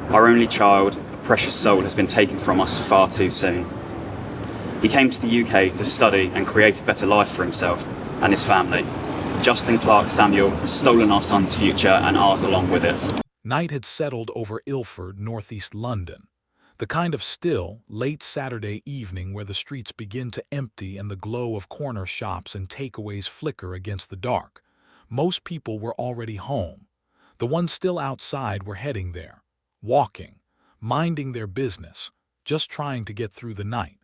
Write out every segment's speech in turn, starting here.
Our only child, a precious soul, has been taken from us far too soon. He came to the UK to study and create a better life for himself and his family. Justin Clarke-Samuel has stolen our son's future and ours along with it. Night had settled over Ilford, northeast London. The kind of still, late Saturday evening where the streets begin to empty and the glow of corner shops and takeaways flicker against the dark. Most people were already home. The ones still outside were heading there, walking, minding their business, just trying to get through the night.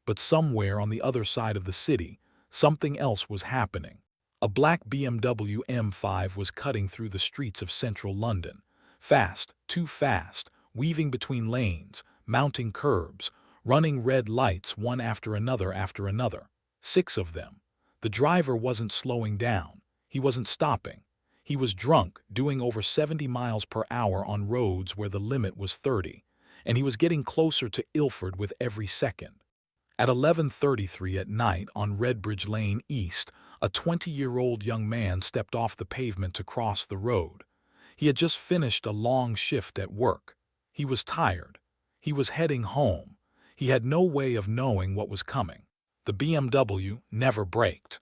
But somewhere on the other side of the city, something else was happening. A black BMW M5 was cutting through the streets of central London. Fast, too fast, weaving between lanes, mounting curbs, running red lights one after another. 6 of them. The driver wasn't slowing down. He wasn't stopping. He was drunk, doing over 70 miles per hour on roads where the limit was 30, and he was getting closer to Ilford with every second. At 11:33 at night on Redbridge Lane East, a 20-year-old young man stepped off the pavement to cross the road. He had just finished a long shift at work. He was tired. He was heading home. He had no way of knowing what was coming. The BMW never braked.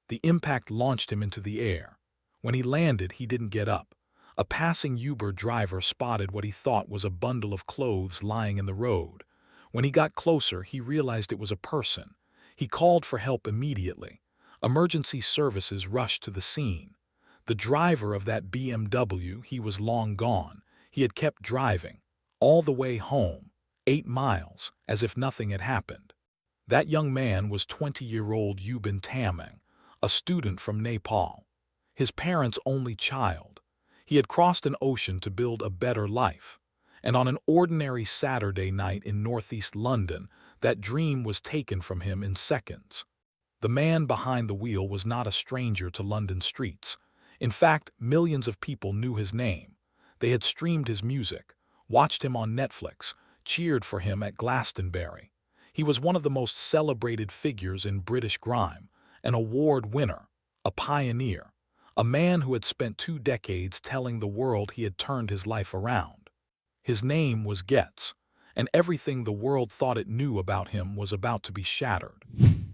The impact launched him into the air. When he landed, he didn't get up. A passing Uber driver spotted what he thought was a bundle of clothes lying in the road. When he got closer, he realized it was a person. He called for help immediately. Emergency services rushed to the scene. The driver of that BMW, he was long gone. He had kept driving, all the way home, 8 miles, as if nothing had happened. That young man was 20-year-old Yubin Tamang, a student from Nepal. His parents' only child. He had crossed an ocean to build a better life. And on an ordinary Saturday night in northeast London, that dream was taken from him in seconds. The man behind the wheel was not a stranger to London streets. In fact, millions of people knew his name. They had streamed his music, watched him on Netflix, cheered for him at Glastonbury. He was one of the most celebrated figures in British grime, an award winner, a pioneer, a man who had spent 2 decades telling the world he had turned his life around. His name was Ghetts, and everything the world thought it knew about him was about to be shattered.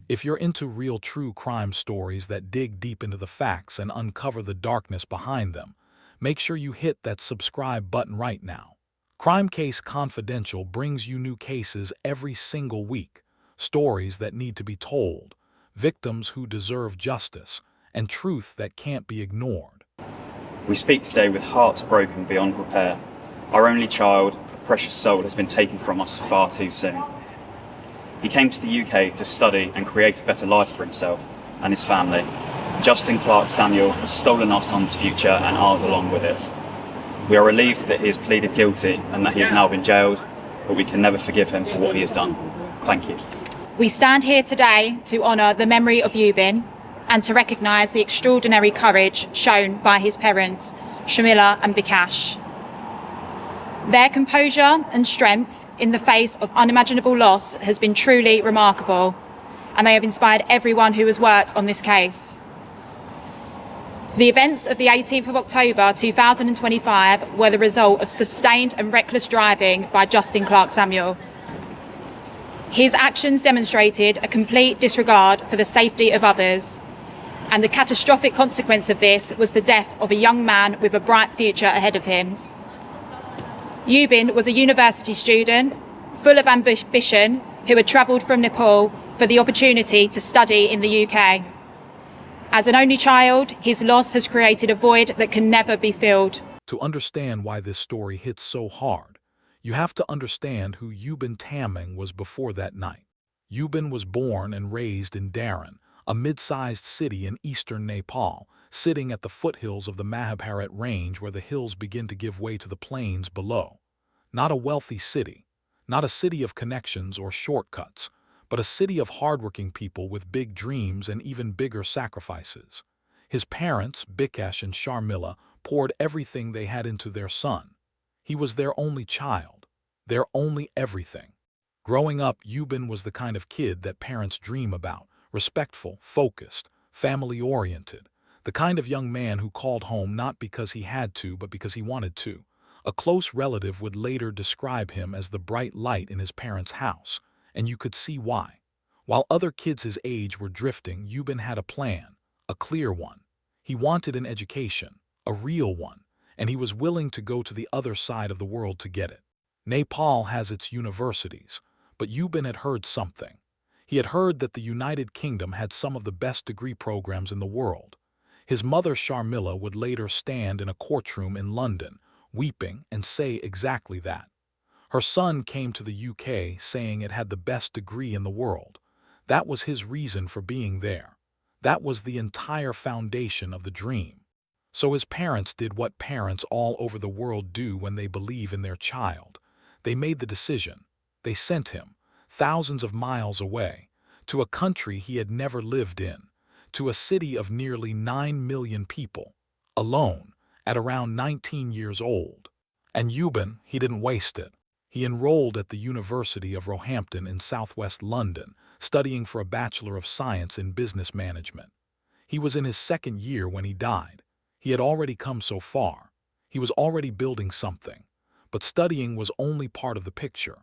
If you're into real true crime stories that dig deep into the facts and uncover the darkness behind them, make sure you hit that subscribe button right now. Crime Case Confidential brings you new cases every single week, stories that need to be told, victims who deserve justice, and truth that can't be ignored. We speak today with hearts broken beyond repair. Our only child, a precious soul, has been taken from us far too soon. He came to the UK to study and create a better life for himself and his family. Justin Clarke-Samuel has stolen our son's future and ours along with it. We are relieved that he has pleaded guilty and that he has now been jailed, but we can never forgive him for what he has done. Thank you. We stand here today to honour the memory of Yubin and to recognise the extraordinary courage shown by his parents, Shamila and Bikash. Their composure and strength in the face of unimaginable loss has been truly remarkable, and they have inspired everyone who has worked on this case. The events of the 18th of October 2025 were the result of sustained and reckless driving by Justin Clarke-Samuel. His actions demonstrated a complete disregard for the safety of others, and the catastrophic consequence of this was the death of a young man with a bright future ahead of him. Yubin was a university student, full of ambition, who had travelled from Nepal for the opportunity to study in the UK. As an only child, his loss has created a void that can never be filled. To understand why this story hits so hard, you have to understand who Yubin Tamang was before that night. Yubin was born and raised in Dharan, a mid-sized city in eastern Nepal, sitting at the foothills of the Mahabharat Range where the hills begin to give way to the plains below. Not a wealthy city, not a city of connections or shortcuts, but a city of hardworking people with big dreams and even bigger sacrifices. His parents, Bikash and Sharmila, poured everything they had into their son. He was their only child, their only everything. Growing up, Yubin was the kind of kid that parents dream about, respectful, focused, family-oriented, the kind of young man who called home not because he had to, but because he wanted to. A close relative would later describe him as the bright light in his parents' house, and you could see why. While other kids his age were drifting, Yubin had a plan, a clear one. He wanted an education, a real one, and he was willing to go to the other side of the world to get it. Nepal has its universities, but Yubin had heard something. He had heard that the United Kingdom had some of the best degree programs in the world. His mother Sharmila would later stand in a courtroom in London, weeping, and say exactly that. Her son came to the UK saying it had the best degree in the world. That was his reason for being there. That was the entire foundation of the dream. So his parents did what parents all over the world do when they believe in their child. They made the decision. They sent him, thousands of miles away, to a country he had never lived in, to a city of nearly 9 million people, alone, at around 19 years old. And Yubin, he didn't waste it. He enrolled at the University of Roehampton in southwest London, studying for a Bachelor of Science in Business Management. He was in his second year when he died. He had already come so far. He was already building something. But studying was only part of the picture.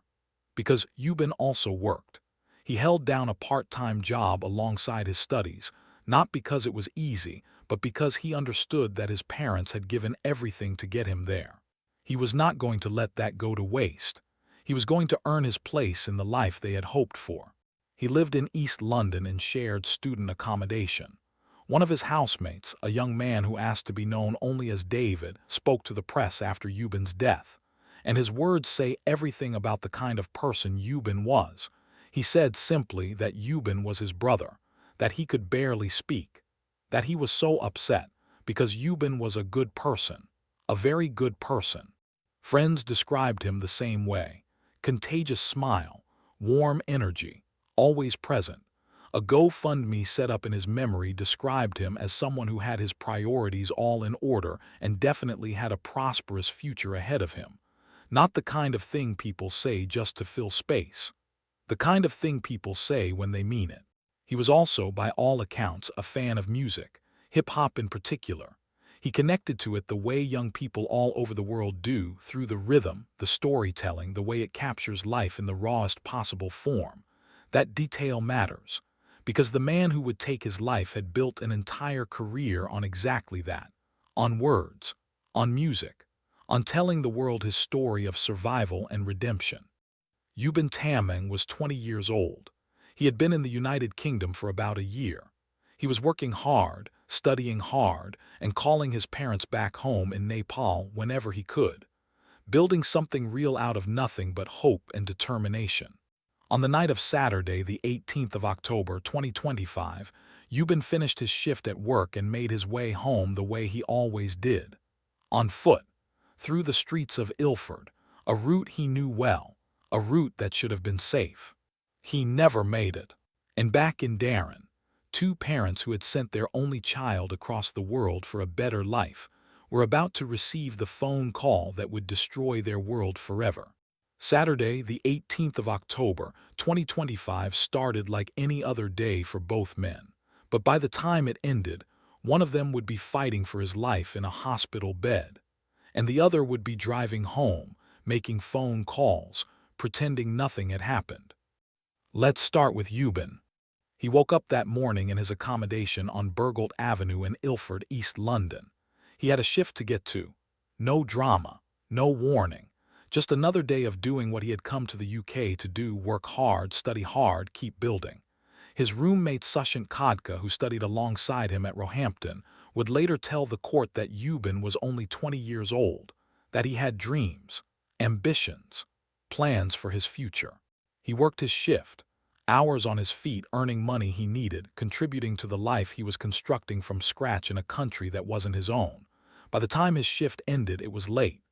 Because Yubin also worked. He held down a part-time job alongside his studies, not because it was easy, but because he understood that his parents had given everything to get him there. He was not going to let that go to waste. He was going to earn his place in the life they had hoped for. He lived in East London and shared student accommodation. One of his housemates, a young man who asked to be known only as Déad, spoke to the press after Yubin's death. And his words say everything about the kind of person Yubin was. He said simply that Yubin was his brother, that he could barely speak, that he was so upset because Yubin was a good person, a very good person. Friends described him the same way. Contagious smile, warm energy, always present. A GoFundMe set up in his memory described him as someone who had his priorities all in order and definitely had a prosperous future ahead of him. Not the kind of thing people say just to fill space. The kind of thing people say when they mean it. He was also, by all accounts, a fan of music, hip-hop in particular. He connected to it the way young people all over the world do, through the rhythm, the storytelling, the way it captures life in the rawest possible form. That detail matters, because the man who would take his life had built an entire career on exactly that, on words, on music, on telling the world his story of survival and redemption. Yubin Tamang was 20 years old. He had been in the United Kingdom for about a year. He was working hard, studying hard, and calling his parents back home in Nepal whenever he could, building something real out of nothing but hope and determination. On the night of Saturday, the 18th of October, 2025, Yubin finished his shift at work and made his way home the way he always did, on foot, through the streets of Ilford, a route he knew well, a route that should have been safe. He never made it. And back in Darren, two parents who had sent their only child across the world for a better life were about to receive the phone call that would destroy their world forever. Saturday, the 18th of October, 2025 started like any other day for both men. But by the time it ended, one of them would be fighting for his life in a hospital bed, and the other would be driving home, making phone calls, pretending nothing had happened. Let's start with Yubin. He woke up that morning in his accommodation on Burgolt Avenue in Ilford, East London. He had a shift to get to. No drama, no warning. Just another day of doing what he had come to the UK to do: work hard, study hard, keep building. His roommate Sushant Khadka, who studied alongside him at Roehampton, would later tell the court that Yubin was only 20 years old, that he had dreams, ambitions, plans for his future. He worked his shift, hours on his feet, earning money he needed, contributing to the life he was constructing from scratch in a country that wasn't his own. By the time his shift ended, it was late.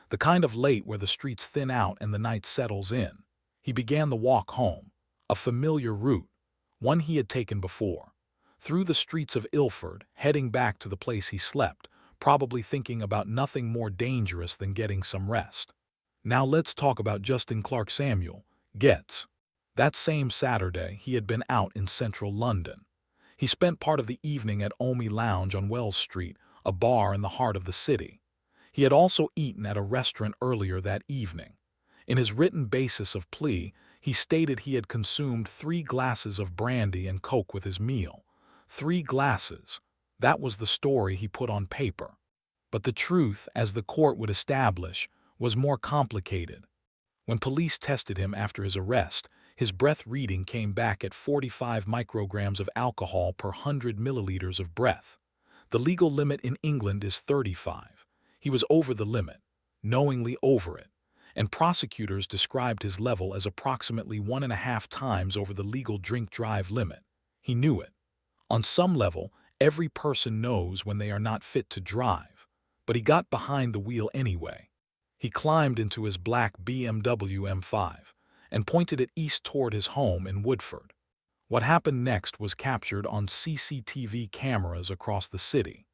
The kind of late where the streets thin out and the night settles in. He began the walk home, a familiar route, one he had taken before, through the streets of Ilford, heading back to the place he slept, probably thinking about nothing more dangerous than getting some rest. Now let's talk about Justin Clarke-Samuel, Ghetts. That same Saturday, he had been out in central London. He spent part of the evening at Omi Lounge on Wells Street, a bar in the heart of the city. He had also eaten at a restaurant earlier that evening. In his written basis of plea, he stated he had consumed 3 glasses of brandy and coke with his meal. 3 glasses. That was the story he put on paper. But the truth, as the court would establish, was more complicated. When police tested him after his arrest, his breath reading came back at 45 micrograms of alcohol per 100 milliliters of breath. The legal limit in England is 35. He was over the limit, knowingly over it, and prosecutors described his level as approximately 1.5 times over the legal drink-drive limit. He knew it. On some level, every person knows when they are not fit to drive, but he got behind the wheel anyway. He climbed into his black BMW M5 and pointed it east toward his home in Woodford. What happened next was captured on CCTV cameras across the city,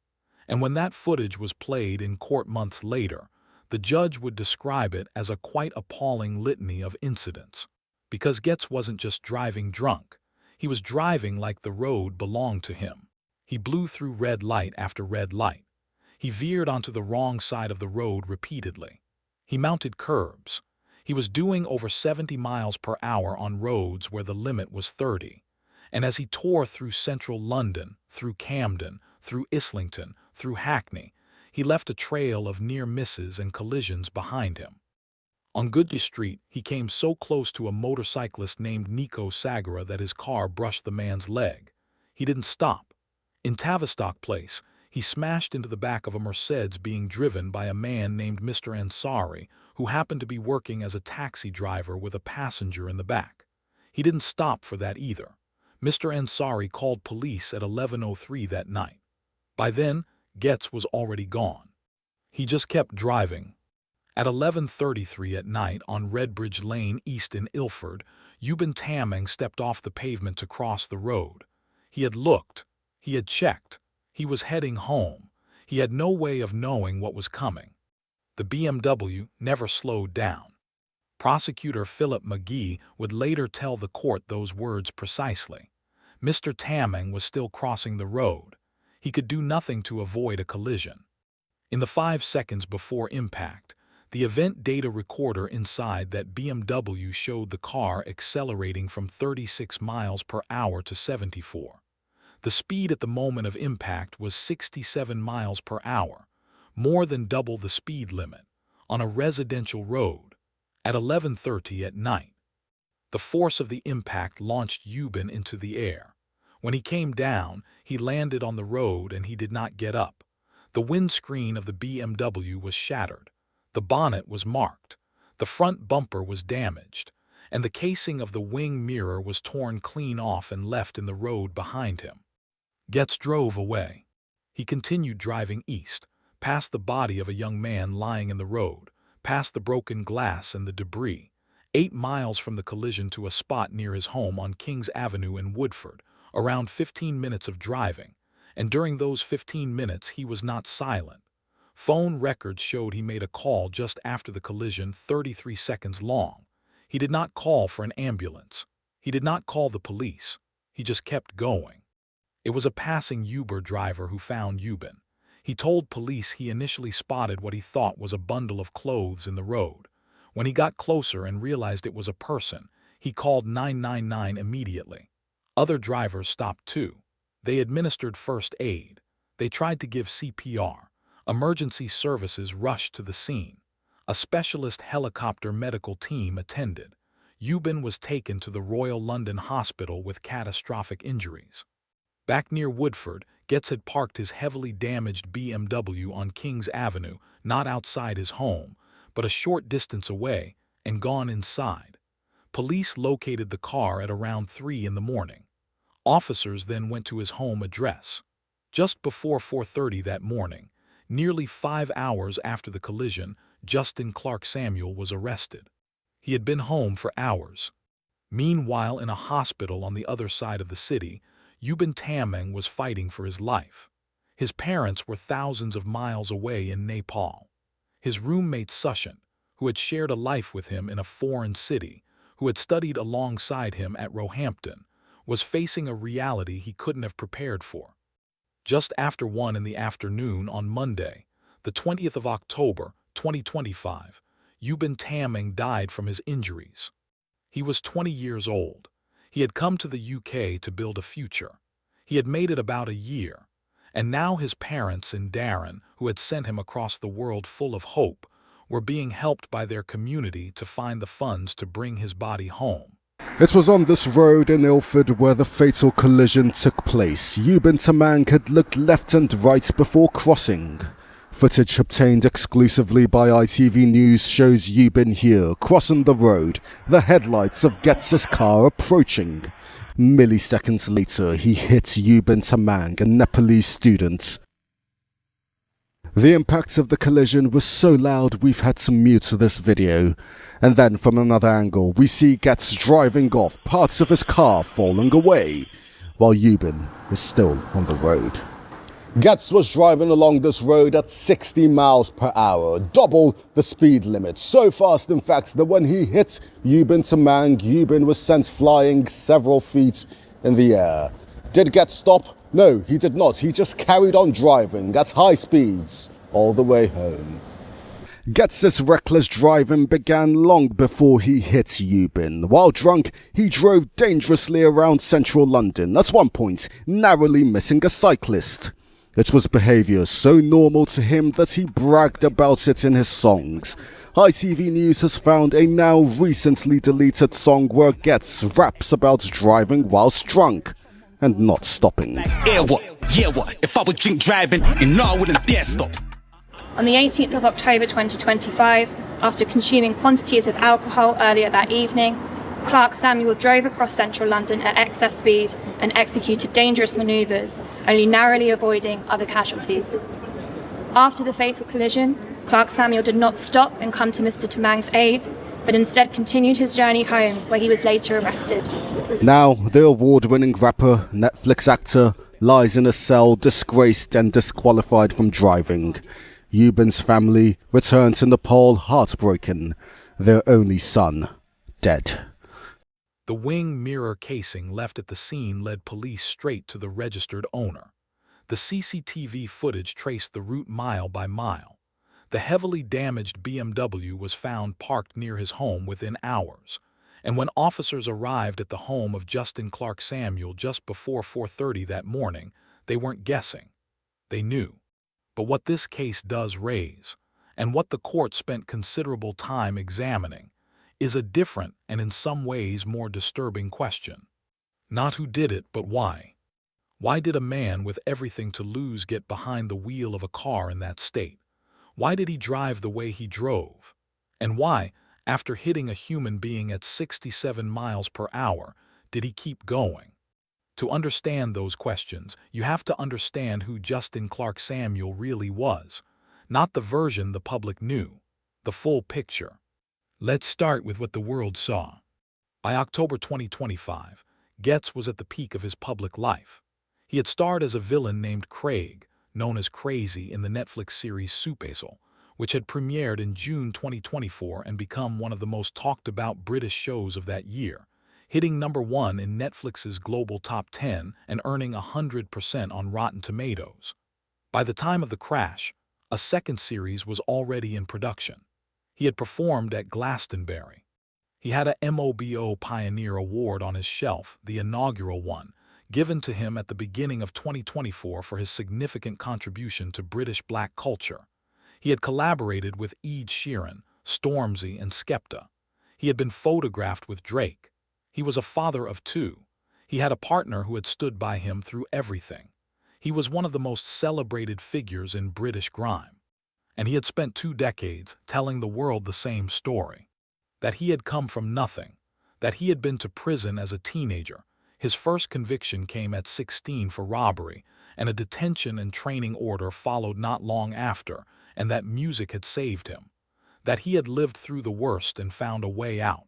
and when that footage was played in court months later, the judge would describe it as a quite appalling litany of incidents. Because Ghetts wasn't just driving drunk, he was driving like the road belonged to him. He blew through red light after red light. He veered onto the wrong side of the road repeatedly. He mounted curbs. He was doing over 70 miles per hour on roads where the limit was 30. And as he tore through central London, through Camden, through Islington, through Hackney, he left a trail of near misses and collisions behind him. On Goodley Street, he came so close to a motorcyclist named Nico Sagara that his car brushed the man's leg. He didn't stop. In Tavistock Place, he smashed into the back of a Mercedes being driven by a man named Mr. Ansari, who happened to be working as a taxi driver with a passenger in the back. He didn't stop for that either. Mr. Ansari called police at 11:03 that night. By then, Ghetts was already gone. He just kept driving. At 11:33 at night on Redbridge Lane East in Ilford, Yubin Tamang stepped off the pavement to cross the road. He had looked. He had checked. He was heading home. He had no way of knowing what was coming. The BMW never slowed down. Prosecutor Philip McGee would later tell the court those words precisely. Mr. Tamang was still crossing the road. He could do nothing to avoid a collision. In the 5 seconds before impact, the event data recorder inside that BMW showed the car accelerating from 36 miles per hour to 74. The speed at the moment of impact was 67 miles per hour, more than double the speed limit, on a residential road, at 11:30 at night. The force of the impact launched Yubin into the air. When he came down, he landed on the road and he did not get up. The windscreen of the BMW was shattered. The bonnet was marked. The front bumper was damaged, and the casing of the wing mirror was torn clean off and left in the road behind him. Ghetts drove away. He continued driving east, past the body of a young man lying in the road, past the broken glass and the debris, 8 miles from the collision to a spot near his home on King's Avenue in Woodford, around 15 minutes of driving, and during those 15 minutes he was not silent. Phone records showed he made a call just after the collision 33 seconds long. He did not call for an ambulance. He did not call the police. He just kept going. It was a passing Uber driver who found Yubin. He told police he initially spotted what he thought was a bundle of clothes in the road. When he got closer and realized it was a person, he called 999 immediately. Other drivers stopped too. They administered first aid. They tried to give CPR. Emergency services rushed to the scene. A specialist helicopter medical team attended. Yubin was taken to the Royal London Hospital with catastrophic injuries. Back near Woodford, Ghetts had parked his heavily damaged BMW on King's Avenue, not outside his home, but a short distance away, and gone inside. Police located the car at around 3 in the morning. Officers then went to his home address. Just before 4:30 that morning, nearly 5 hours after the collision, Justin Clarke-Samuel was arrested. He had been home for hours. Meanwhile, in a hospital on the other side of the city, Yubin Tamang was fighting for his life. His parents were thousands of miles away in Nepal. His roommate Sushant, who had shared a life with him in a foreign city, who had studied alongside him at Roehampton, was facing a reality he couldn't have prepared for. Just after 1 in the afternoon on Monday, The 20th of October, 2025, Yubin Tamang died from his injuries. He was 20 years old. He had come to the UK to build a future. He had made it about a year, and now his parents and Darren, who had sent him across the world full of hope, were being helped by their community to find the funds to bring his body home. It was on this road in Ilford where the fatal collision took place. Yubin Tamang had looked left and right before crossing. Footage obtained exclusively by ITV News shows Yubin here, crossing the road, the headlights of Ghetts' car approaching. Milliseconds later, he hit Yubin Tamang, a Nepalese student. The impact of the collision was so loud we've had to mute this video. And then from another angle, we see Ghetts driving off, parts of his car falling away, while Yubin is still on the road. Ghetts was driving along this road at 60 miles per hour, double the speed limit. So fast, in fact, that when he hit Yubin Tamang, Yubin was sent flying several feet in the air. Did Ghetts stop? No, he did not. He just carried on driving at high speeds all the way home. Ghetts' reckless driving began long before he hit Yubin. While drunk, he drove dangerously around central London, at one point narrowly missing a cyclist. It was behaviour so normal to him that he bragged about it in his songs. ITV News has found a now recently deleted song where Ghetts raps about driving whilst drunk and not stopping. If I was drink driving, and no, I wouldn't dare stop. On the 18th of October 2025, after consuming quantities of alcohol earlier that evening, Clarke-Samuel drove across central London at excess speed and executed dangerous manoeuvres, only narrowly avoiding other casualties. After the fatal collision, Clarke-Samuel did not stop and come to Mr. Tamang's aid, but instead continued his journey home, where he was later arrested. Now, the award-winning rapper, Netflix actor, lies in a cell, disgraced and disqualified from driving. Yubin's family returned to Nepal heartbroken, their only son dead. The wing mirror casing left at the scene led police straight to the registered owner. The CCTV footage traced the route mile by mile. The heavily damaged BMW was found parked near his home within hours, and when officers arrived at the home of Justin Clarke-Samuel just before 4:30 that morning, they weren't guessing. They knew. But what this case does raise, and what the court spent considerable time examining, is a different and in some ways more disturbing question. Not who did it, but why. Why did a man with everything to lose get behind the wheel of a car in that state? Why did he drive the way he drove? And why, after hitting a human being at 67 miles per hour, did he keep going? To understand those questions, you have to understand who Justin Clarke-Samuel really was, not the version the public knew, the full picture. Let's start with what the world saw. By October 2025, Ghetts was at the peak of his public life. He had starred as a villain named Craig, known as Crazy, in the Netflix series Supasol, which had premiered in June 2024 and become one of the most talked about British shows of that year, hitting #1 in Netflix's global top 10 and earning 100% on Rotten Tomatoes. By the time of the crash, a second series was already in production. He had performed at Glastonbury. He had a MOBO Pioneer Award on his shelf, the inaugural one, given to him at the beginning of 2024 for his significant contribution to British black culture. He had collaborated with Ed Sheeran, Stormzy, and Skepta. He had been photographed with Drake. He was a father of 2. He had a partner who had stood by him through everything. He was one of the most celebrated figures in British grime. And he had spent 2 decades telling the world the same story. That he had come from nothing. That he had been to prison as a teenager. His first conviction came at 16 for robbery, and a detention and training order followed not long after, and that music had saved him. That he had lived through the worst and found a way out.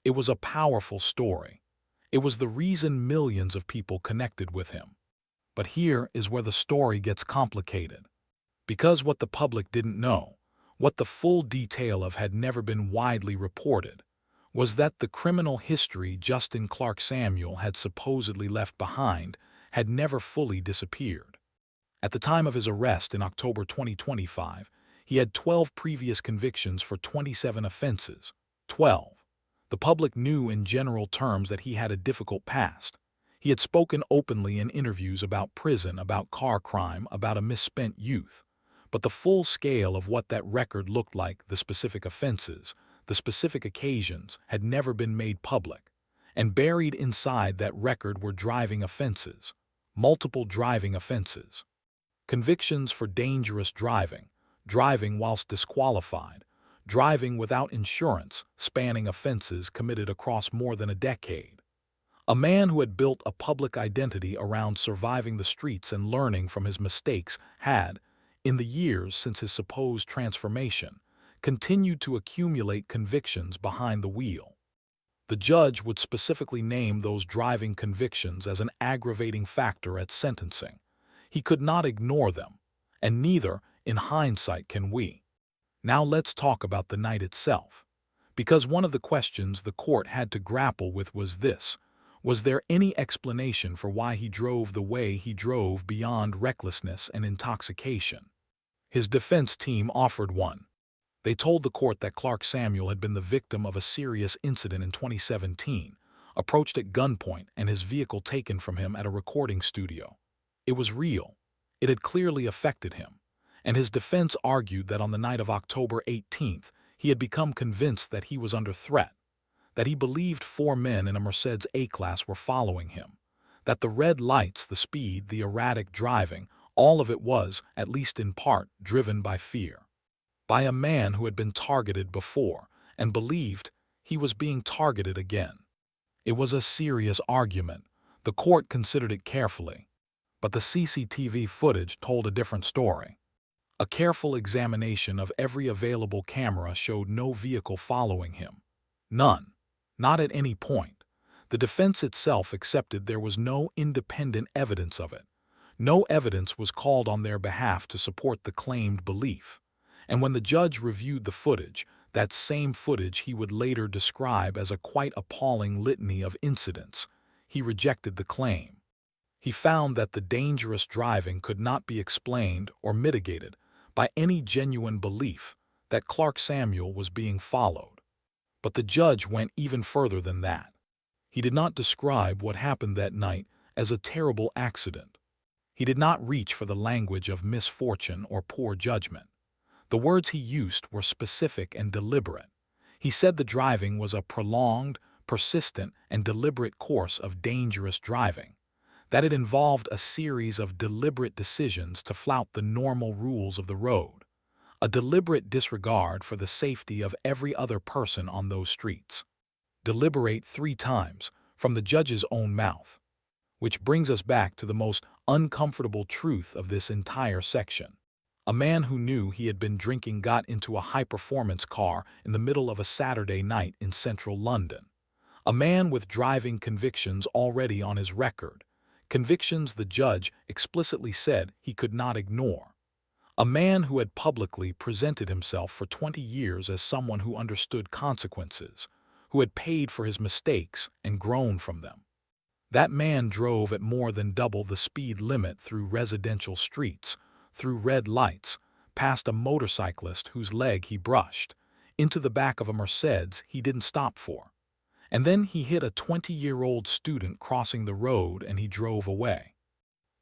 It was a powerful story. It was the reason millions of people connected with him. But here is where the story gets complicated. Because what the public didn't know, what the full detail of had never been widely reported, was that the criminal history Justin Clarke-Samuel had supposedly left behind had never fully disappeared. At the time of his arrest in October 2025, He had 12 previous convictions for 27 offenses. 12. The public knew in general terms that he had a difficult past. He had spoken openly in interviews about prison, about car crime, about a misspent youth. But the full scale of what that record looked like, the specific offenses, the specific occasions, had never been made public. And buried inside that record were driving offenses, multiple driving offenses. Convictions for dangerous driving, driving whilst disqualified, driving without insurance, spanning offenses committed across more than a decade. A man who had built a public identity around surviving the streets and learning from his mistakes had, in the years since his supposed transformation, continued to accumulate convictions behind the wheel. The judge would specifically name those driving convictions as an aggravating factor at sentencing. He could not ignore them, and neither, in hindsight, can we. Now let's talk about the night itself. Because one of the questions the court had to grapple with was this: was there any explanation for why he drove the way he drove beyond recklessness and intoxication? His defense team offered one. They told the court that Clarke-Samuel had been the victim of a serious incident in 2017, approached at gunpoint and his vehicle taken from him at a recording studio. It was real. It had clearly affected him. And his defense argued that on the night of October 18th, he had become convinced that he was under threat, that he believed 4 men in a Mercedes A-Class were following him, that the red lights, the speed, the erratic driving, all of it was, at least in part, driven by fear. By a man who had been targeted before and believed he was being targeted again. It was a serious argument. The court considered it carefully. But the CCTV footage told a different story. A careful examination of every available camera showed no vehicle following him. None. Not at any point. The defense itself accepted there was no independent evidence of it. No evidence was called on their behalf to support the claimed belief. And when the judge reviewed the footage, that same footage he would later describe as a quite appalling litany of incidents, he rejected the claim. He found that the dangerous driving could not be explained or mitigated by any genuine belief that Clarke-Samuel was being followed. But the judge went even further than that. He did not describe what happened that night as a terrible accident. He did not reach for the language of misfortune or poor judgment. The words he used were specific and deliberate. He said the driving was a prolonged, persistent, and deliberate course of dangerous driving, that it involved a series of deliberate decisions to flout the normal rules of the road, a deliberate disregard for the safety of every other person on those streets. Deliberate 3 times, from the judge's own mouth. Which brings us back to the most uncomfortable truth of this entire section. A man who knew he had been drinking got into a high-performance car in the middle of a Saturday night in central London. A man with driving convictions already on his record, convictions the judge explicitly said he could not ignore. A man who had publicly presented himself for 20 years as someone who understood consequences, who had paid for his mistakes and grown from them. That man drove at more than double the speed limit through residential streets, through red lights, past a motorcyclist whose leg he brushed, into the back of a Mercedes he didn't stop for. And then he hit a 20-year-old student crossing the road and he drove away.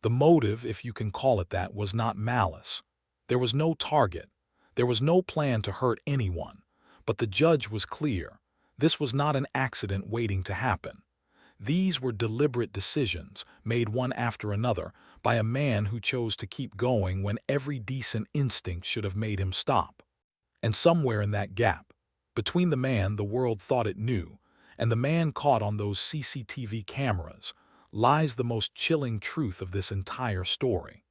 The motive, if you can call it that, was not malice. There was no target. There was no plan to hurt anyone. But the judge was clear. This was not an accident waiting to happen. These were deliberate decisions, made one after another, by a man who chose to keep going when every decent instinct should have made him stop. And somewhere in that gap, between the man the world thought it knew and the man caught on those CCTV cameras, lies the most chilling truth of this entire story.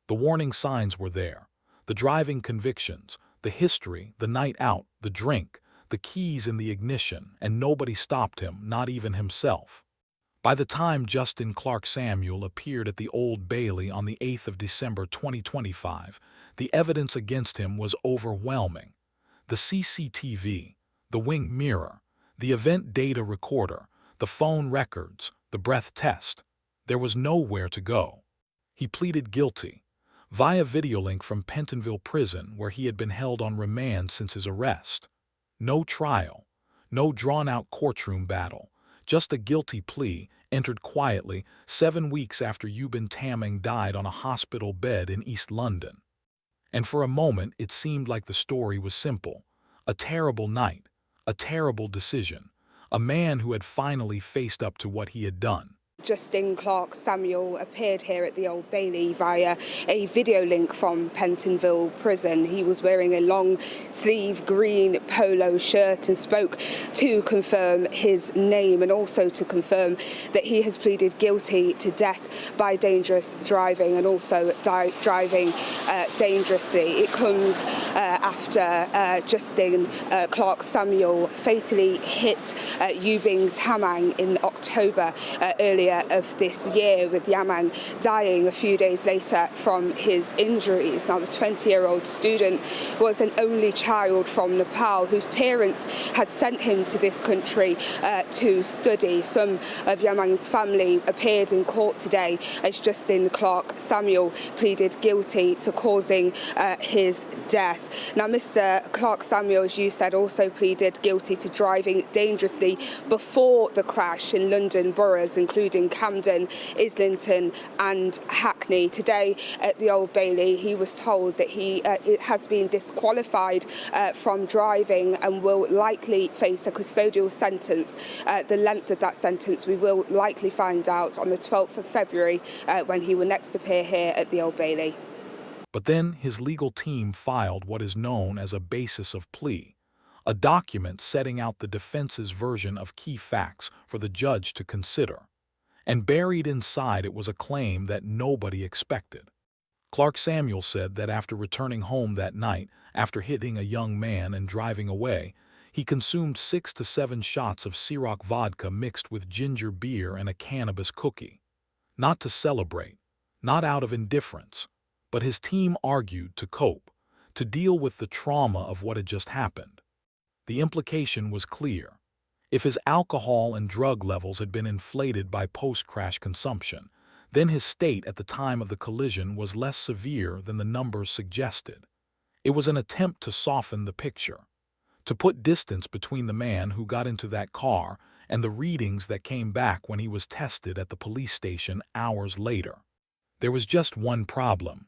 The warning signs were there, the driving convictions, the history, the night out, the drink, the keys in the ignition, and nobody stopped him, not even himself. By the time Justin Clarke-Samuel appeared at the Old Bailey on the 8th of December 2025, the evidence against him was overwhelming. The CCTV, the wing mirror, the event data recorder, the phone records, the breath test. There was nowhere to go. He pleaded guilty, via video link from Pentonville Prison, where he had been held on remand since his arrest. No trial, no drawn-out courtroom battle, just a guilty plea entered quietly 7 weeks after Yubin Tamang died on a hospital bed in East London. And for a moment it seemed like the story was simple. A terrible night, a terrible decision, a man who had finally faced up to what he had done. Justin Clarke-Samuel appeared here at the Old Bailey via a video link from Pentonville Prison. He was wearing a long-sleeve green polo shirt and spoke to confirm his name and also to confirm that he has pleaded guilty to death by dangerous driving and also driving dangerously. It comes after Justin Clarke-Samuel fatally hit Yubin Tamang in October earlier of this year, with Tamang dying a few days later from his injuries. Now, the 20-year-old student was an only child from Nepal whose parents had sent him to this country to study. Some of Tamang's family appeared in court today as Justin Clarke-Samuel pleaded guilty to causing his death. Now, Mr. Clarke-Samuel, as you said, also pleaded guilty to driving dangerously before the crash in London boroughs, including Camden, Islington and Hackney. Today at the Old Bailey, he was told that he has been disqualified from driving and will likely face a custodial sentence. The length of that sentence we will likely find out on the 12th of February when he will next appear here at the Old Bailey. But then his legal team filed what is known as a basis of plea, a document setting out the defense's version of key facts for the judge to consider. And buried inside it was a claim that nobody expected. Clarke-Samuel said that after returning home that night, after hitting a young man and driving away, he consumed 6 to 7 shots of Ciroc vodka mixed with ginger beer and a cannabis cookie. Not to celebrate, not out of indifference, but his team argued to cope, to deal with the trauma of what had just happened. The implication was clear. If his alcohol and drug levels had been inflated by post-crash consumption, then his state at the time of the collision was less severe than the numbers suggested. It was an attempt to soften the picture, to put distance between the man who got into that car and the readings that came back when he was tested at the police station hours later. There was just one problem.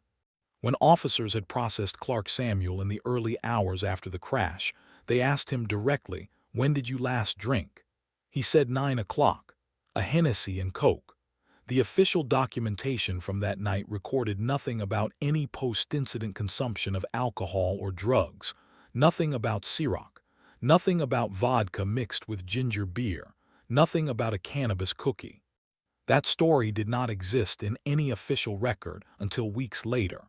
When officers had processed Clarke-Samuel in the early hours after the crash, they asked him directly, "When did you last drink?" He said 9 o'clock, a Hennessy and Coke. The official documentation from that night recorded nothing about any post-incident consumption of alcohol or drugs, nothing about Ciroc, nothing about vodka mixed with ginger beer, nothing about a cannabis cookie. That story did not exist in any official record until weeks later,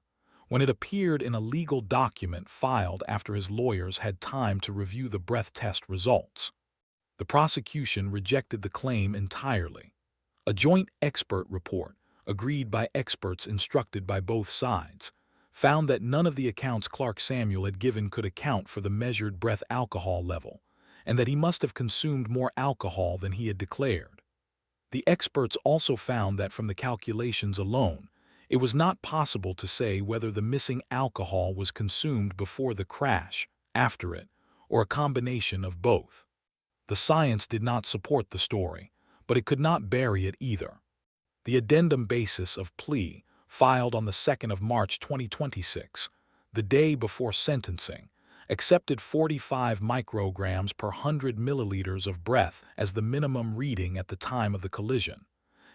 when it appeared in a legal document filed after his lawyers had time to review the breath test results. The prosecution rejected the claim entirely. A joint expert report, agreed by experts instructed by both sides, found that none of the accounts Clarke-Samuel had given could account for the measured breath alcohol level, and that he must have consumed more alcohol than he had declared. The experts also found that from the calculations alone, it was not possible to say whether the missing alcohol was consumed before the crash, after it, or a combination of both. The science did not support the story, but it could not bury it either. The addendum basis of plea, filed on the 2nd of March 2026, the day before sentencing, accepted 45 micrograms per 100 milliliters of breath as the minimum reading at the time of the collision,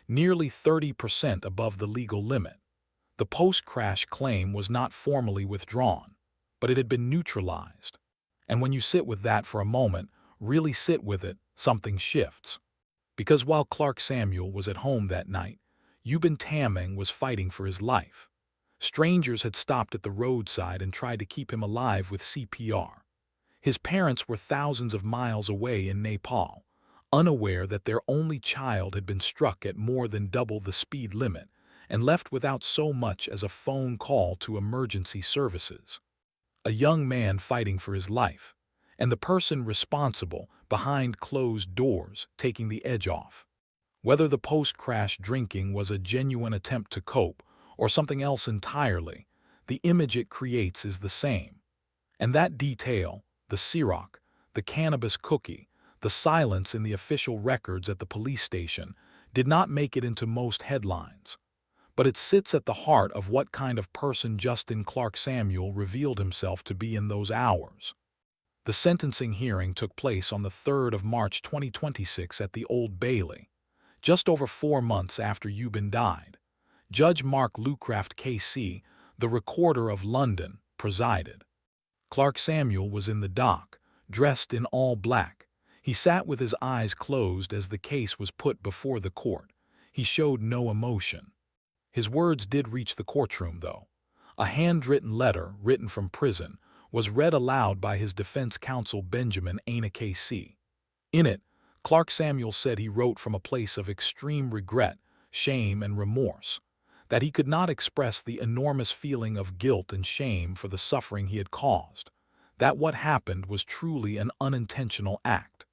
nearly 30% above the legal limit. The post-crash claim was not formally withdrawn, but it had been neutralized. And when you sit with that for a moment, really sit with it, something shifts. Because while Clarke-Samuel was at home that night, Yubin Tamang was fighting for his life. Strangers had stopped at the roadside and tried to keep him alive with CPR. His parents were thousands of miles away in Nepal, unaware that their only child had been struck at more than double the speed limit and left without so much as a phone call to emergency services. A young man fighting for his life, and the person responsible behind closed doors taking the edge off. Whether the post-crash drinking was a genuine attempt to cope or something else entirely, the image it creates is the same. And that detail, the Ciroc, the cannabis cookie, the silence in the official records at the police station, did not make it into most headlines. But it sits at the heart of what kind of person Justin Clarke-Samuel revealed himself to be in those hours. The sentencing hearing took place on the 3rd of March 2026 at the Old Bailey, just over 4 months after Yubin died. Judge Mark Lucraft KC, the Recorder of London, presided. Clarke-Samuel was in the dock, dressed in all black. He sat with his eyes closed as the case was put before the court. He showed no emotion. His words did reach the courtroom, though. A handwritten letter, written from prison, was read aloud by his defense counsel Benjamin Aina KC. In it, Clarke-Samuel said he wrote from a place of extreme regret, shame, and remorse, that he could not express the enormous feeling of guilt and shame for the suffering he had caused, that what happened was truly an unintentional act.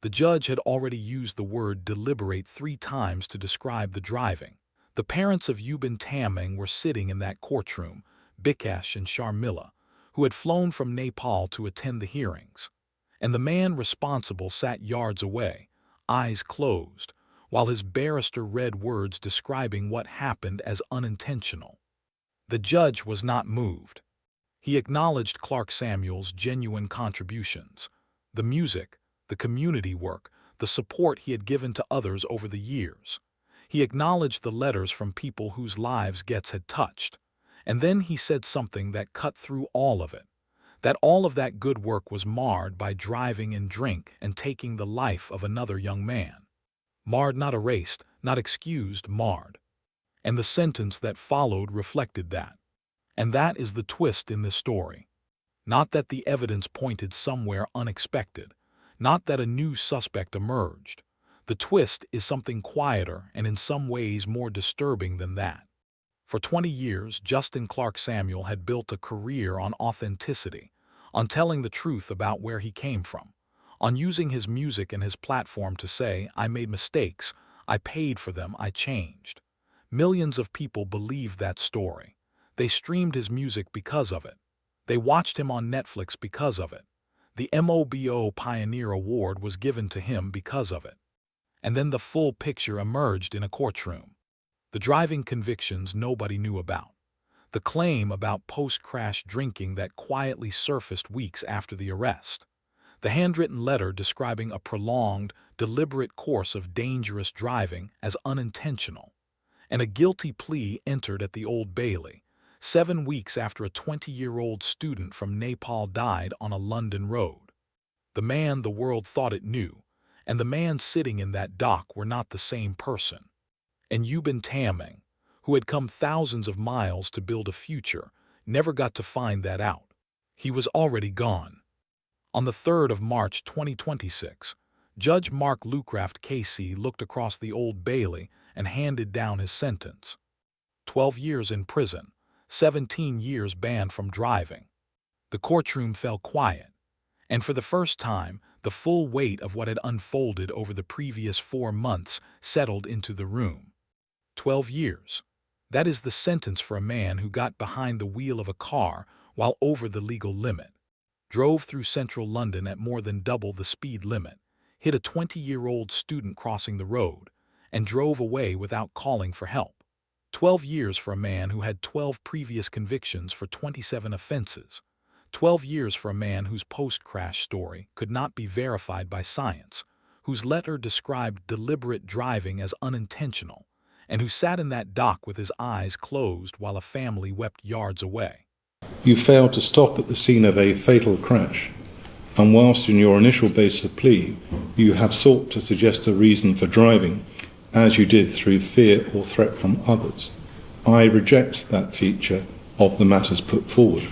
The judge had already used the word deliberate 3 times to describe the driving. The parents of Yubin Tamang were sitting in that courtroom, Bikash and Sharmila, who had flown from Nepal to attend the hearings, and the man responsible sat yards away, eyes closed, while his barrister read words describing what happened as unintentional. The judge was not moved. He acknowledged Clarke-Samuel's genuine contributions, the music, the community work, the support he had given to others over the years. He acknowledged the letters from people whose lives Ghetts had touched. And then he said something that cut through all of it, that all of that good work was marred by driving and drink and taking the life of another young man. Marred, not erased, not excused, marred. And the sentence that followed reflected that. And that is the twist in this story. Not that the evidence pointed somewhere unexpected, not that a new suspect emerged. The twist is something quieter and in some ways more disturbing than that. For 20 years, Justin Clarke-Samuel had built a career on authenticity, on telling the truth about where he came from, on using his music and his platform to say, I made mistakes, I paid for them, I changed. Millions of people believed that story. They streamed his music because of it. They watched him on Netflix because of it. The MOBO Pioneer Award was given to him because of it. And then the full picture emerged in a courtroom. The driving convictions nobody knew about. The claim about post-crash drinking that quietly surfaced weeks after the arrest. The handwritten letter describing a prolonged, deliberate course of dangerous driving as unintentional. And a guilty plea entered at the Old Bailey, 7 weeks after a 20-year-old student from Nepal died on a London road. The man the world thought it knew, and the man sitting in that dock were not the same person. And Yubin Tamang, who had come thousands of miles to build a future, never got to find that out. He was already gone. On the 3rd of March 2026, Judge Mark Lucraft KC looked across the Old Bailey and handed down his sentence. 12 years in prison, 17 years banned from driving. The courtroom fell quiet, and for the first time, the full weight of what had unfolded over the previous 4 months settled into the room. 12 years. That is the sentence for a man who got behind the wheel of a car while over the legal limit, drove through central London at more than double the speed limit, hit a 20-year-old student crossing the road, and drove away without calling for help. 12 years for a man who had 12 previous convictions for 27 offenses. 12 years for a man whose post-crash story could not be verified by science, whose letter described deliberate driving as unintentional, and who sat in that dock with his eyes closed while a family wept yards away. You failed to stop at the scene of a fatal crash, and whilst in your initial basis of plea, you have sought to suggest a reason for driving, as you did through fear or threat from others. I reject that feature of the matters put forward.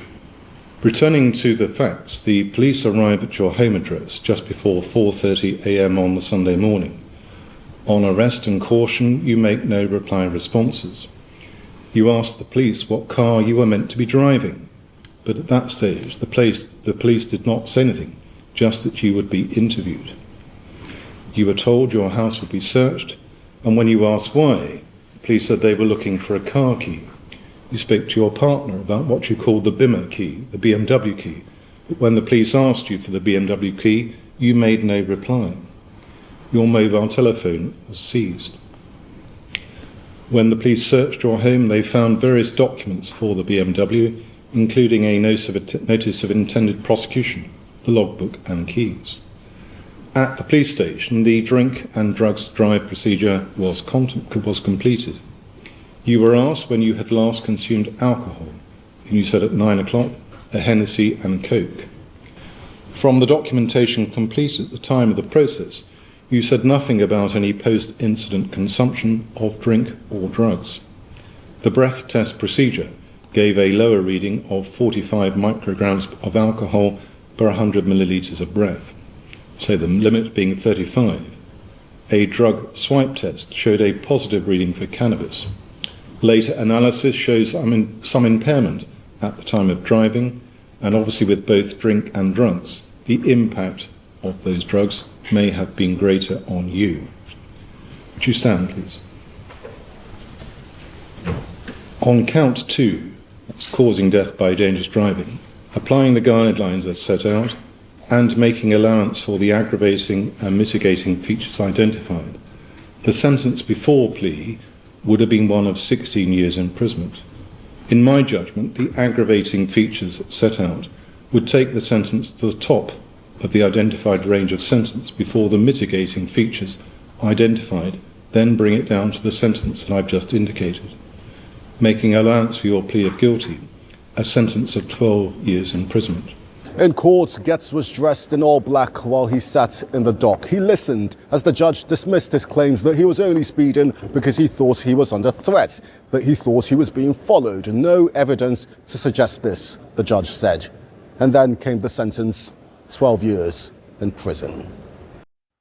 Returning to the facts, the police arrived at your home address just before 4:30 a.m. on the Sunday morning. On arrest and caution, you make no reply responses. You asked the police what car you were meant to be driving, but at that stage the police did not say anything, just that you would be interviewed. You were told your house would be searched, and when you asked why, Police said they were looking for a car key. You spoke to your partner about what you called the Bimmer key, the BMW key. But when the police asked you for the BMW key, you made no reply. Your mobile telephone was seized. When the police searched your home, they found various documents for the BMW, including a notice of intended prosecution, the logbook and keys. At the police station, the drink and drugs drive procedure was completed. You were asked when you had last consumed alcohol, and you said at 9 o'clock, a Hennessy and Coke. From the documentation completed at the time of the process, you said nothing about any post-incident consumption of drink or drugs. The breath test procedure gave a lower reading of 45 micrograms of alcohol per 100 millilitres of breath, so the limit being 35. A drug swipe test showed a positive reading for cannabis. Later analysis shows some impairment at the time of driving, and obviously with both drink and drugs, the impact of those drugs may have been greater on you. Would you stand, please? On count 2, that's causing death by dangerous driving, applying the guidelines as set out, and making allowance for the aggravating and mitigating features identified, the sentence before plea would have been one of 16 years imprisonment. In my judgment, the aggravating features set out would take the sentence to the top of the identified range of sentence before the mitigating features identified then bring it down to the sentence that I've just indicated, making allowance for your plea of guilty, a sentence of 12 years imprisonment. In court, Ghetts was dressed in all black while he sat in the dock. He listened as the judge dismissed his claims that he was only speeding because he thought he was under threat, that he thought he was being followed. No evidence to suggest this, the judge said. And then came the sentence, 12 years in prison.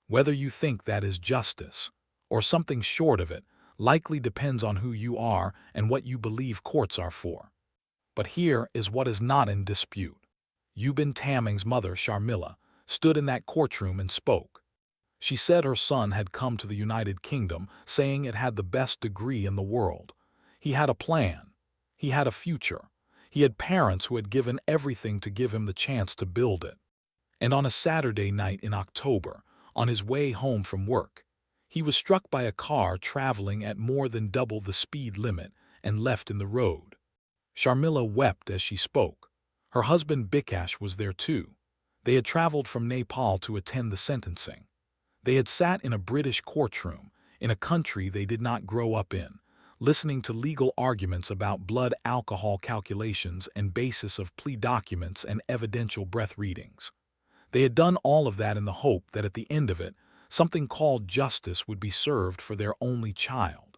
Whether you think that is justice or something short of it likely depends on who you are and what you believe courts are for. But here is what is not in dispute. Yubin Tamang's mother, Sharmila, stood in that courtroom and spoke. She said her son had come to the United Kingdom saying it had the best degree in the world. He had a plan. He had a future. He had parents who had given everything to give him the chance to build it. And on a Saturday night in October, on his way home from work, he was struck by a car traveling at more than double the speed limit and left in the road. Sharmila wept as she spoke. Her husband Bikash was there too. They had traveled from Nepal to attend the sentencing. They had sat in a British courtroom, in a country they did not grow up in, listening to legal arguments about blood alcohol calculations and basis of plea documents and evidential breath readings. They had done all of that in the hope that at the end of it, something called justice would be served for their only child.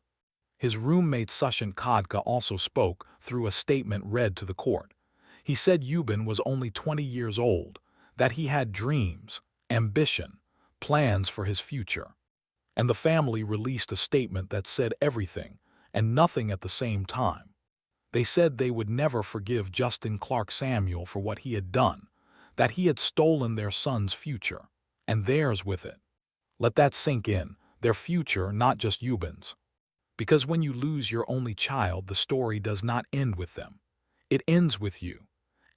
His roommate Sushant Khadka also spoke through a statement read to the court. He said Yubin was only 20 years old, that he had dreams, ambition, plans for his future. And the family released a statement that said everything and nothing at the same time. They said they would never forgive Justin Clarke-Samuel for what he had done, that he had stolen their son's future, and theirs with it. Let that sink in, their future, not just Yubin's. Because when you lose your only child, the story does not end with them. It ends with you.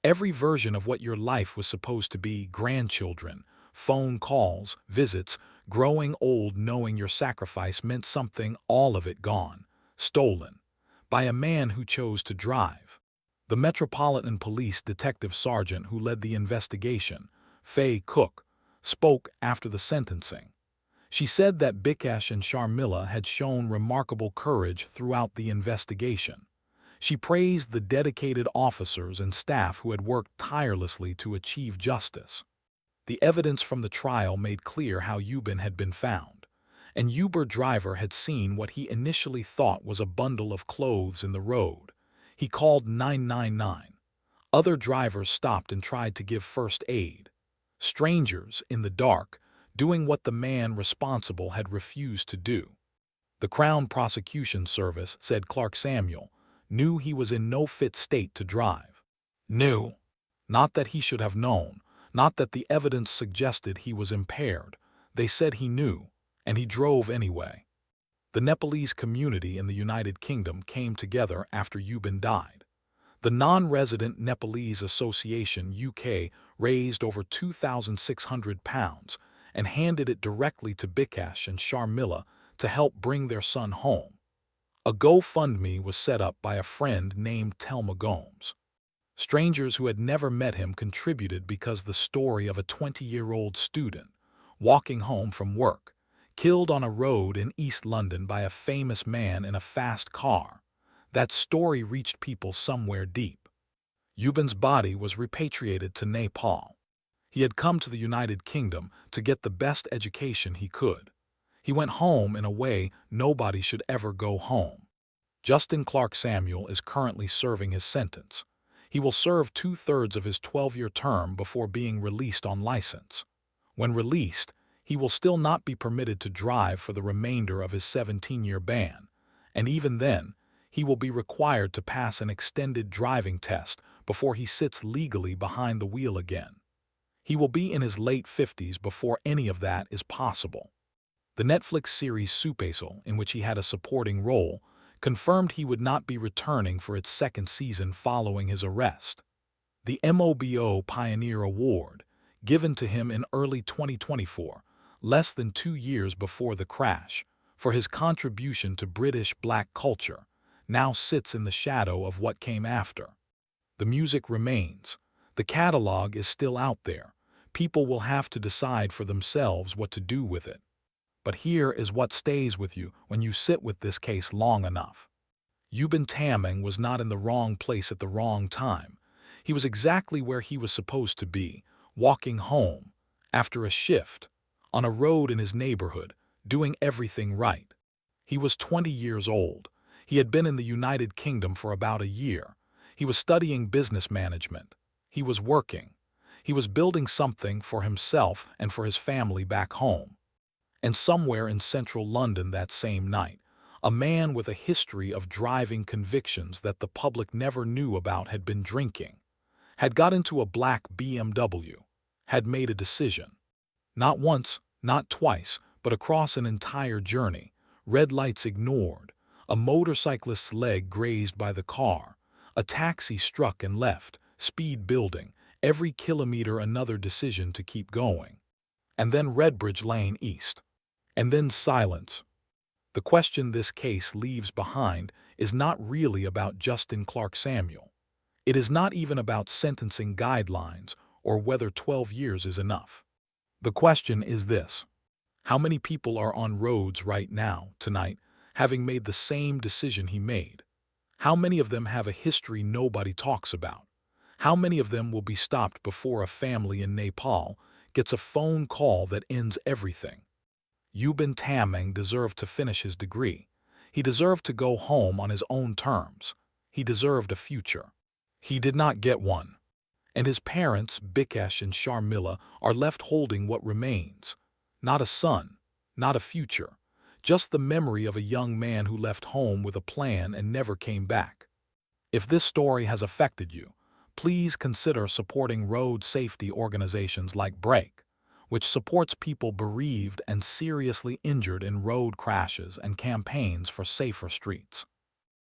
Every version of what your life was supposed to be, grandchildren, phone calls, visits, growing old knowing your sacrifice meant something, all of it gone, stolen, by a man who chose to drive. The Metropolitan Police Detective Sergeant who led the investigation, Faye Cook, spoke after the sentencing. She said that Bikash and Sharmila had shown remarkable courage throughout the investigation. She praised the dedicated officers and staff who had worked tirelessly to achieve justice. The evidence from the trial made clear how Yubin had been found. An Uber driver had seen what he initially thought was a bundle of clothes in the road. He called 999. Other drivers stopped and tried to give first aid. Strangers, in the dark, doing what the man responsible had refused to do. The Crown Prosecution Service, said Clarke-Samuel, knew he was in no fit state to drive. Knew. Not that he should have known, not that the evidence suggested he was impaired. They said he knew, and he drove anyway. The Nepalese community in the United Kingdom came together after Yubin died. The Non-Resident Nepalese Association UK raised over £2,600 and handed it directly to Bikash and Sharmila to help bring their son home. A GoFundMe was set up by a friend named Telma Gomes. Strangers who had never met him contributed because the story of a 20-year-old student walking home from work, killed on a road in East London by a famous man in a fast car, that story reached people somewhere deep. Yubin's body was repatriated to Nepal. He had come to the United Kingdom to get the best education he could. He went home in a way nobody should ever go home. Justin Clarke-Samuel is currently serving his sentence. He will serve 2/3 of his 12-year term before being released on license. When released, he will still not be permitted to drive for the remainder of his 17-year ban, and even then, he will be required to pass an extended driving test before he sits legally behind the wheel again. He will be in his late 50s before any of that is possible. The Netflix series Supesal, in which he had a supporting role, confirmed he would not be returning for its second season following his arrest. The MOBO Pioneer Award, given to him in early 2024, less than 2 years before the crash, for his contribution to British black culture, now sits in the shadow of what came after. The music remains. The catalog is still out there. People will have to decide for themselves what to do with it. But here is what stays with you when you sit with this case long enough. Yubin Tamang was not in the wrong place at the wrong time. He was exactly where he was supposed to be, walking home, after a shift, on a road in his neighborhood, doing everything right. He was 20 years old. He had been in the United Kingdom for about a year. He was studying business management. He was working. He was building something for himself and for his family back home. And somewhere in central London that same night, a man with a history of driving convictions that the public never knew about had been drinking, had got into a black BMW, had made a decision. Not once, not twice, but across an entire journey, red lights ignored, a motorcyclist's leg grazed by the car, a taxi struck and left, speed building, every kilometer another decision to keep going. And then Redbridge Lane East. And then silence. The question this case leaves behind is not really about Justin Clarke-Samuel. It is not even about sentencing guidelines or whether 12 years is enough. The question is this: how many people are on roads right now, tonight, having made the same decision he made? How many of them have a history nobody talks about? How many of them will be stopped before a family in Nepal gets a phone call that ends everything? Yubin Tamang deserved to finish his degree. He deserved to go home on his own terms. He deserved a future. He did not get one. And his parents, Bikash and Sharmila, are left holding what remains. Not a son, not a future, just the memory of a young man who left home with a plan and never came back. If this story has affected you, please consider supporting road safety organizations like Break, which supports people bereaved and seriously injured in road crashes and campaigns for safer streets.